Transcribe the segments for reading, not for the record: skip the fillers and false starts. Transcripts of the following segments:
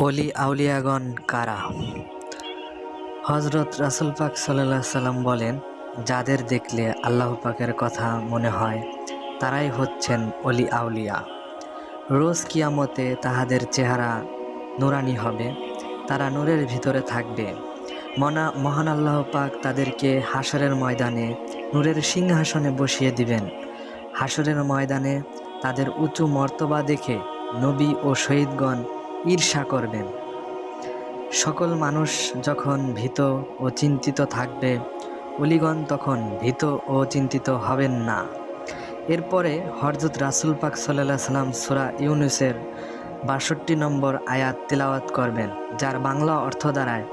অলি আউলিয়াগণ কারা? হজরত রাসূল পাক সাল্লাল্লাহু আলাইহি সাল্লাম বলেন, যাদের দেখলে আল্লাহ পাকের কথা মনে হয় তারাই হচ্ছেন অলি আউলিয়া। রোজ কিয়ামতে তাহাদের চেহারা নুরানি হবে, তারা নূরের ভিতরে থাকবে। মহান আল্লাহ পাক তাদেরকে হাসরের ময়দানে নূরের সিংহাসনে বসিয়ে দিবেন। হাসরের ময়দানে তাদের উঁচু মর্তবা দেখে নবী ও শহীদগণ ঈর্ষা করবেন। সকল মানুষ যখন ভীত ও চিন্তিত থাকবে, অলিগণ তখন ভীত ও চিন্তিত হবেন না। এরপরে হযরত রাসূল পাক সাল্লাল্লাহু আলাইহি সাল্লাম সূরা ইউনূসের ৬২ নম্বর আয়াত তিলাওয়াত করবেন, যার বাংলা অর্থ দাঁড়ায়,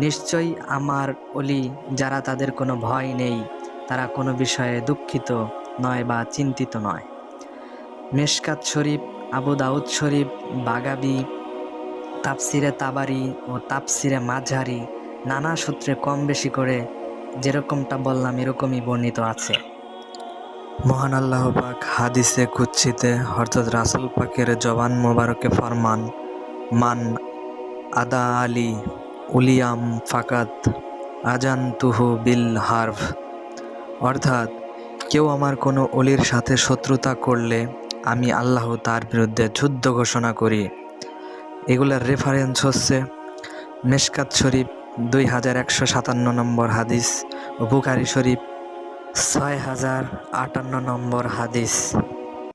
নিশ্চয়ই আমার অলি যারা তাদের কোনো ভয় নেই, তারা কোনো বিষয়ে দুঃখিত নয় বা চিন্তিত নয়। মেশকাত শরীফ, আবু দাউদ শরীফ, বাগাবী, তাফসিরে তাবারি ও তাফসিরে মাঝহারি নানা সূত্রে কম বেশি করে যেরকমটা বললাম এরকমই বর্ণিত আছে। মহান আল্লাহ পাক হাদিসে কুদসিতে হযরত রাসূল পাকের জবান মোবারকে ফরমান, মান আদা আলী উলিয়াম ফাকাত আজানতুহু বিল হার্ব, অর্থাৎ কেউ আমার কোনো অলির সাথে শত্রুতা করলে আমি আল্লাহ তার বিরুদ্ধে যুদ্ধ ঘোষণা করি। এগুলার রেফারেন্স হচ্ছে মেশকাত শরীফ 2157 নম্বর হাদিস ও বুখারী শরীফ 6058 নম্বর হাদিস।